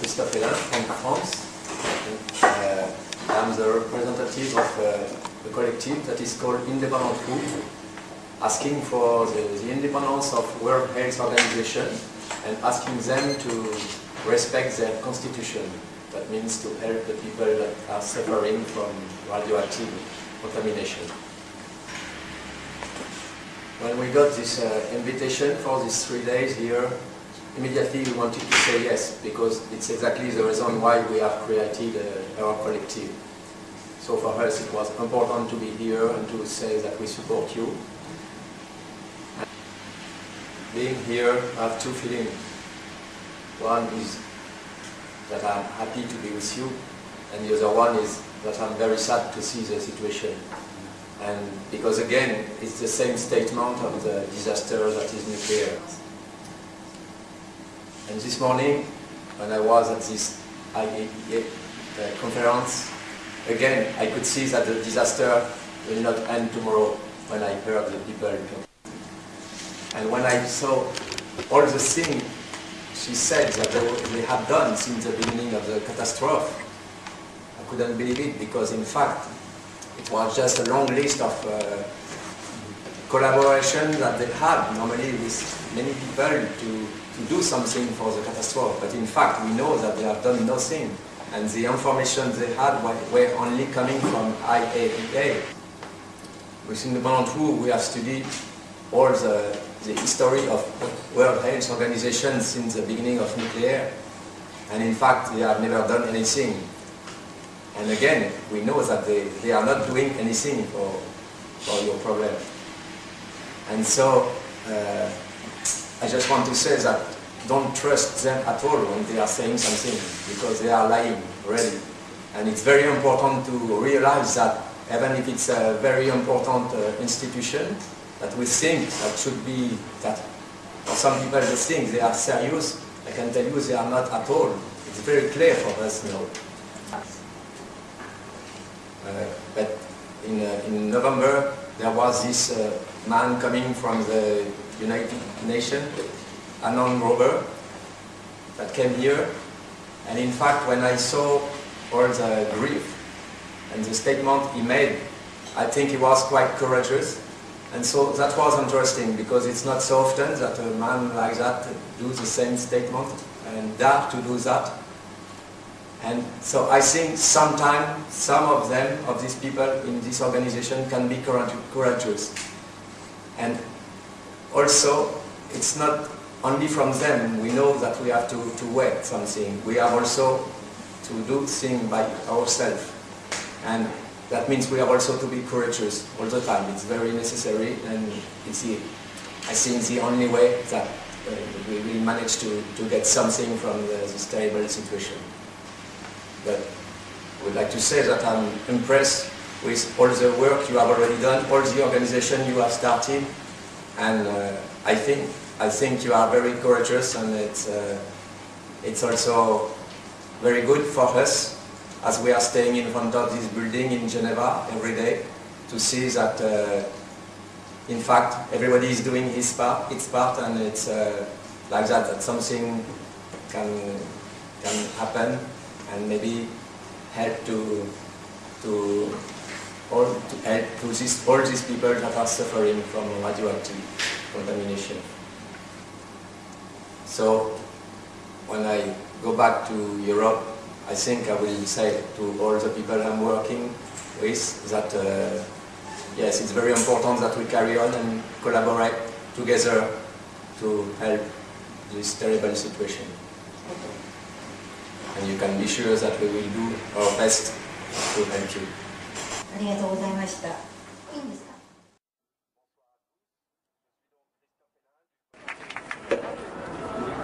Christophe Hélin from France. I'm the representative of a collective that is called Independent Who, asking for the independence of World Health Organization and asking them to respect their constitution. That means to help the people that are suffering from radioactive contamination. When we got this invitation for these 3 days here, immediately we wanted to say yes, because it's exactly the reason why we have created our collective. So for us it was important to be here and to say that we support you. And being here, I have two feelings. One is that I'm happy to be with you, and the other one is that I'm very sad to see the situation. And because again, it's the same statement of the disaster that is nuclear. And this morning, when I was at this IAEA conference, again, I could see that the disaster will not end tomorrow when I heard the people. And when I saw all the things she said that they had done since the beginning of the catastrophe, I couldn't believe it, because in fact, it was just a long list of collaboration that they had normally with many people to do something for the catastrophe. But in fact, we know that they have done nothing, and the information they had were only coming from IAEA. With Independent Who, we have studied all the history of World Health Organization since the beginning of nuclear, and in fact, they have never done anything. And again, we know that they are not doing anything for your problem. And so, I just want to say that don't trust them at all when they are saying something, because they are lying, really. And it's very important to realize that even if it's a very important institution, that we think that should be, that for some people they think they are serious, I can tell you they are not at all. It's very clear for us now. But in November, there was this man coming from the United Nations, an armed robber, that came here. And in fact, when I saw all the grief and the statement he made, I think he was quite courageous. And so that was interesting, because it's not so often that a man like that do the same statement and dare to do that. And so I think sometimes some of them, of these people in this organization, can be courageous. And also, it's not only from them. We know that we have to wait something. We have also to do things by ourselves. And that means we have also to be courageous all the time. It's very necessary, and it's I think the only way that we will manage to get something from this terrible situation. But I would like to say that I'm impressed with all the work you have already done, all the organization you have started, and I think you are very courageous, and it's also very good for us, as we are staying in front of this building in Geneva every day, to see that in fact everybody is doing its part, and it's like that something can happen, and maybe help all these people that are suffering from radioactive contamination. So when I go back to Europe, I think I will say to all the people I'm working with that yes, it's very important that we carry on and collaborate together to help this terrible situation. And you can be sure that we will do our best to help you. ありがとうございました。いいんですか?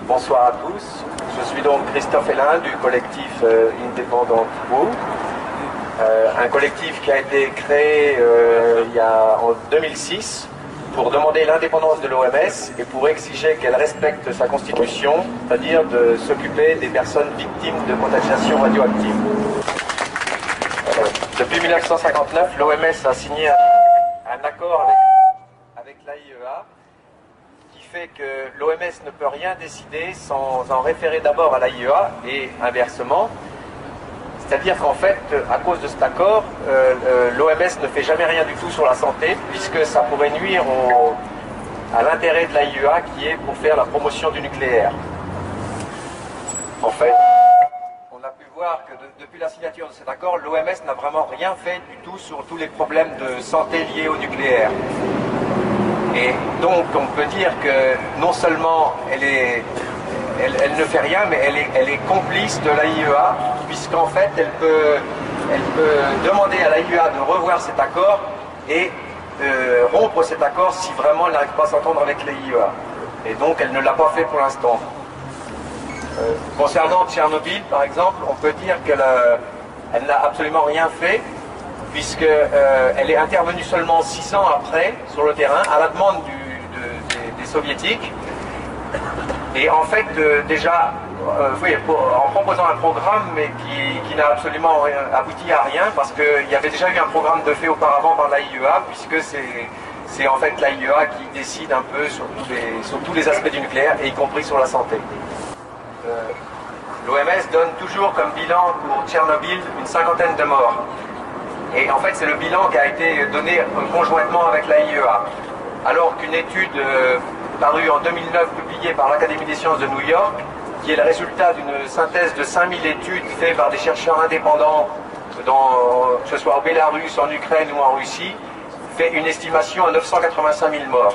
Bonsoir à tous, je suis donc Christophe Hélin du collectif Independent Who, un collectif qui a été créé en 2006 pour demander l'indépendance de l'OMS et pour exiger qu'elle respecte sa constitution, c'est-à-dire de s'occuper des personnes victimes de contamination radioactive. Depuis 1959, l'OMS a signé un accord avec l'AIEA qui fait que l'OMS ne peut rien décider sans en référer d'abord à l'AIEA et inversement. C'est-à-dire qu'en fait, à cause de cet accord, l'OMS ne fait jamais rien du tout sur la santé, puisque ça pourrait nuire à l'intérêt de l'AIEA qui est pour faire la promotion du nucléaire. En fait, on a pu voir que depuis la signature de cet accord, l'OMS n'a vraiment rien fait du tout sur tous les problèmes de santé liés au nucléaire. Et donc on peut dire que non seulement elle ne fait rien, mais elle est complice de l'AIEA, puisqu'en fait elle peut demander à l'AIEA de revoir cet accord et rompre cet accord si vraiment elle n'arrive pas à s'entendre avec l'AIEA. Et donc elle ne l'a pas fait pour l'instant. Concernant Tchernobyl, par exemple, on peut dire qu'elle n'a absolument rien fait, puisqu'elle est intervenue seulement 6 ans après sur le terrain, à la demande des soviétiques. Et en fait, déjà, en proposant un programme, mais qui n'a absolument abouti à rien, parce qu'il y avait déjà eu un programme de fait auparavant par l'AIEA, puisque c'est en fait l'AIEA qui décide un peu sur tous les aspects du nucléaire, et y compris sur la santé. L'OMS donne toujours comme bilan pour Tchernobyl une 50aine de morts. Et en fait, c'est le bilan qui a été donné conjointement avec l'AIEA. Alors qu'une étude parue en 2009, publiée par l'Académie des sciences de New York, qui est le résultat d'une synthèse de 5000 études faites par des chercheurs indépendants, que ce soit en Bélarus, en Ukraine ou en Russie, fait une estimation à 985 000 morts.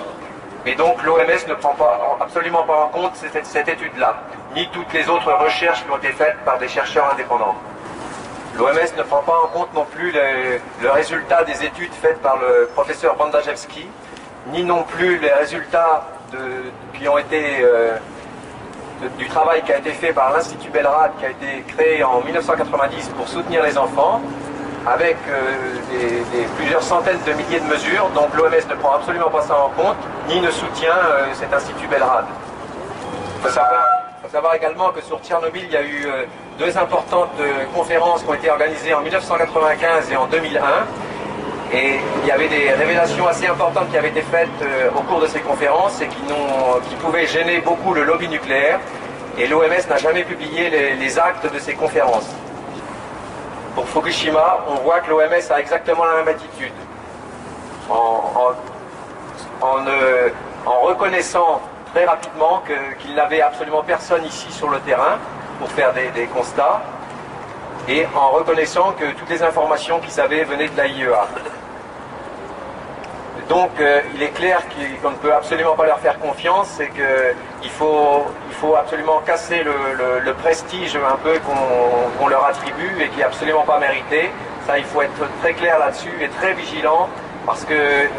Et donc l'OMS ne prend absolument pas en compte cette étude-là, ni toutes les autres recherches qui ont été faites par des chercheurs indépendants. L'OMS ne prend pas en compte non plus le résultat des études faites par le professeur Bandajewski, ni non plus les résultats qui ont été du travail qui a été fait par l'Institut Belrad, qui a été créé en 1990 pour soutenir les enfants, avec plusieurs centaines de milliers de mesures. Donc l'OMS ne prend absolument pas ça en compte, ni ne soutient cet Institut Belrad. Il faut savoir également que sur Tchernobyl, il y a eu 2 importantes conférences qui ont été organisées en 1995 et en 2001. Et il y avait des révélations assez importantes qui avaient été faites au cours de ces conférences et qui pouvaient gêner beaucoup le lobby nucléaire. Et l'OMS n'a jamais publié les actes de ces conférences. Pour Fukushima, on voit que l'OMS a exactement la même attitude. En reconnaissant très rapidement qu'il n'avait absolument personne ici sur le terrain pour faire des constats, et en reconnaissant que toutes les informations qu'ils avaient venaient de l'AIEA. Donc il est clair qu'on ne peut absolument pas leur faire confiance et qu'il faut absolument casser le prestige un peu qu'on leur attribue et qui n'est absolument pas mérité. Ça, il faut être très clair là-dessus et très vigilant, parce que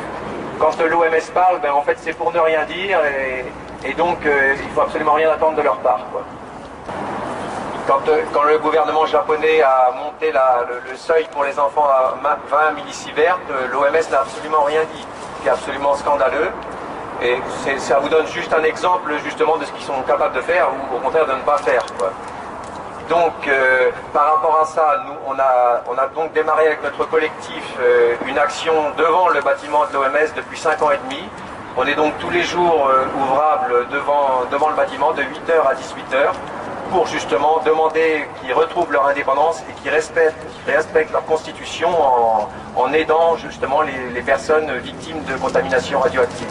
quand l'OMS parle, en fait c'est pour ne rien dire, et donc il faut absolument rien attendre de leur part, quoi. Quand le gouvernement japonais a monté le seuil pour les enfants à 20 millisieverts, l'OMS n'a absolument rien dit, ce qui est absolument scandaleux. Et ça vous donne juste un exemple justement de ce qu'ils sont capables de faire, ou au contraire de ne pas faire, quoi. Donc par rapport à ça, nous, on a donc démarré avec notre collectif une action devant le bâtiment de l'OMS depuis 5 ans et demi. On est donc tous les jours ouvrables devant le bâtiment de 8h à 18h. Pour justement demander qu'ils retrouvent leur indépendance et qu'ils respectent leur constitution en aidant justement les personnes victimes de contamination radioactive.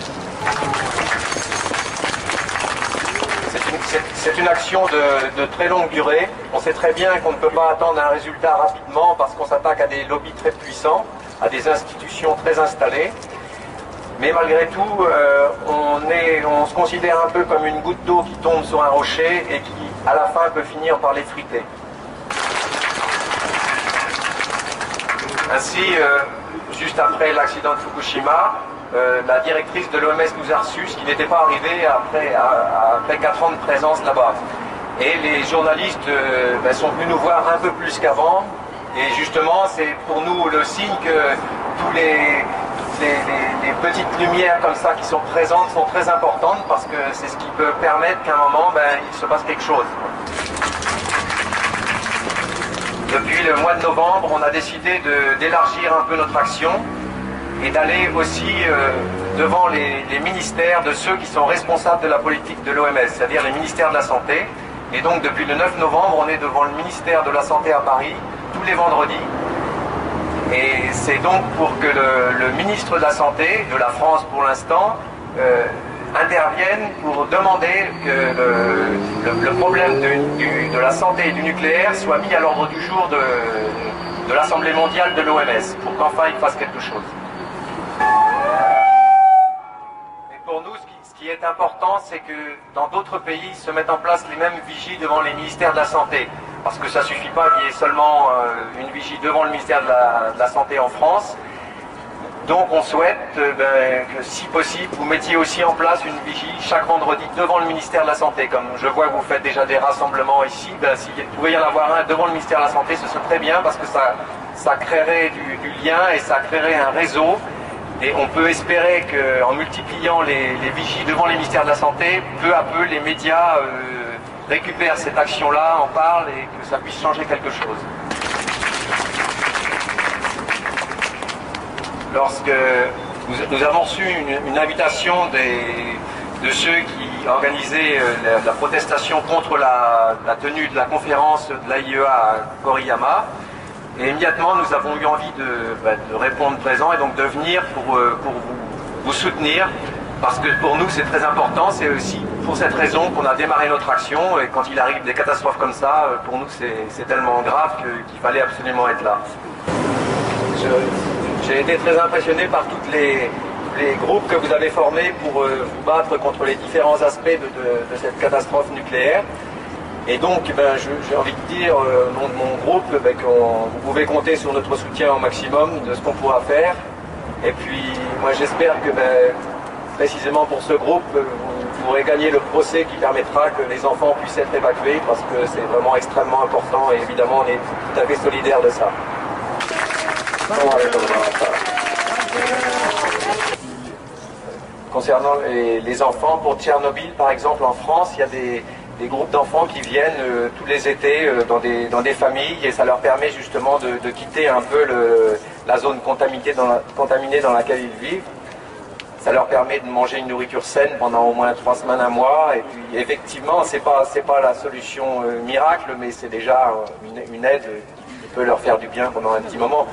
C'est une action de très longue durée. On sait très bien qu'on ne peut pas attendre un résultat rapidement parce qu'on s'attaque à des lobbies très puissants, à des institutions très installées. Mais malgré tout, on se considère un peu comme une goutte d'eau qui tombe sur un rocher et qui, à la fin, peut finir par l'effriter. Ainsi, juste après l'accident de Fukushima, la directrice de l'OMS nous a reçus, ce qui n'était pas arrivé après 4 ans de présence là-bas. Et les journalistes sont venus nous voir un peu plus qu'avant. Et justement, c'est pour nous le signe que tous les petites lumières comme ça qui sont présentes sont très importantes, parce que c'est ce qui peut permettre qu'à un moment il se passe quelque chose. Depuis le mois de novembre, on a décidé d'élargir un peu notre action et d'aller aussi devant les ministères de ceux qui sont responsables de la politique de l'OMS, c'est-à-dire les ministères de la Santé. Et donc depuis le 9 novembre, on est devant le ministère de la Santé à Paris, tous les vendredis. Et c'est donc pour que le ministre de la Santé, de la France pour l'instant, intervienne pour demander que le problème de la santé et du nucléaire soit mis à l'ordre du jour de l'Assemblée mondiale de l'OMS, pour qu'enfin il fasse quelque chose. Et pour nous, ce qui est important, c'est que dans d'autres pays se mettent en place les mêmes vigies devant les ministères de la Santé. Parce que ça ne suffit pas qu'il y ait seulement une vigie devant le ministère de la Santé en France. Donc on souhaite que si possible, vous mettiez aussi en place une vigie chaque vendredi devant le ministère de la Santé. Comme je vois que vous faites déjà des rassemblements ici, s'il pouvait y en avoir un devant le ministère de la Santé, ce serait très bien parce que ça créerait du lien et ça créerait un réseau. Et on peut espérer qu'en multipliant les vigies devant les ministères de la Santé, peu à peu les médias récupèrent cette action-là, en parlent et que ça puisse changer quelque chose. Lorsque nous avons reçu une invitation de ceux qui organisaient la protestation contre la tenue de la conférence de l'AIEA à Koriyama, et immédiatement nous avons eu envie de répondre présent et donc de venir pour vous soutenir, parce que pour nous c'est très important, c'est aussi pour cette raison qu'on a démarré notre action, et quand il arrive des catastrophes comme ça, pour nous c'est tellement grave qu'il fallait absolument être là. J'ai été très impressionné par tous les groupes que vous avez formés pour vous battre contre les différents aspects de cette catastrophe nucléaire. Et donc, j'ai envie de dire, au nom de mon groupe, vous pouvez compter sur notre soutien au maximum de ce qu'on pourra faire. Et puis, moi j'espère que précisément pour ce groupe, vous pourrez gagner le procès qui permettra que les enfants puissent être évacués, parce que c'est vraiment extrêmement important et évidemment on est tout à fait solidaires de ça. Concernant les enfants, pour Tchernobyl par exemple en France, il y a des groupes d'enfants qui viennent tous les étés dans des familles, et ça leur permet justement de quitter un peu la zone contaminée dans laquelle ils vivent. Ça leur permet de manger une nourriture saine pendant au moins 3 semaines, 1 mois, et puis effectivement c'est pas la solution miracle, mais c'est déjà une aide qui peut leur faire du bien pendant un petit moment.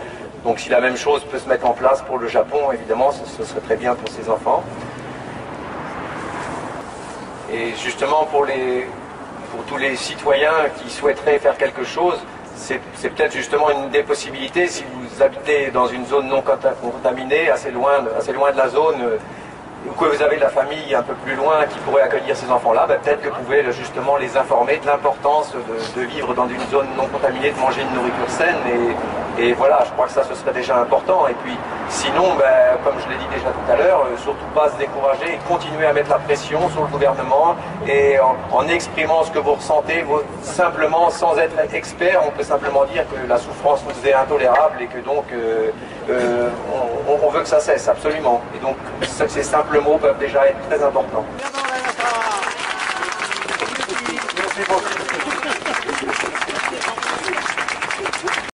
Donc si la même chose peut se mettre en place pour le Japon, évidemment, ce serait très bien pour ces enfants. Et justement pour tous les citoyens qui souhaiteraient faire quelque chose, c'est peut-être justement une des possibilités. Si vous habitez dans une zone non contaminée, assez loin de la zone, ou que vous avez de la famille un peu plus loin qui pourrait accueillir ces enfants-là, peut-être que vous pouvez justement les informer de l'importance de vivre dans une zone non contaminée, de manger une nourriture saine, et voilà, je crois que ça ce serait déjà important. Et puis sinon, comme je l'ai dit déjà tout à l'heure, surtout pas se décourager et continuer à mettre la pression sur le gouvernement, et en exprimant ce que vous ressentez, simplement sans être expert, on peut simplement dire que la souffrance nous est intolérable et que donc on veut que ça cesse, absolument. Et donc ces simples mots peuvent déjà être très importants. Merci beaucoup.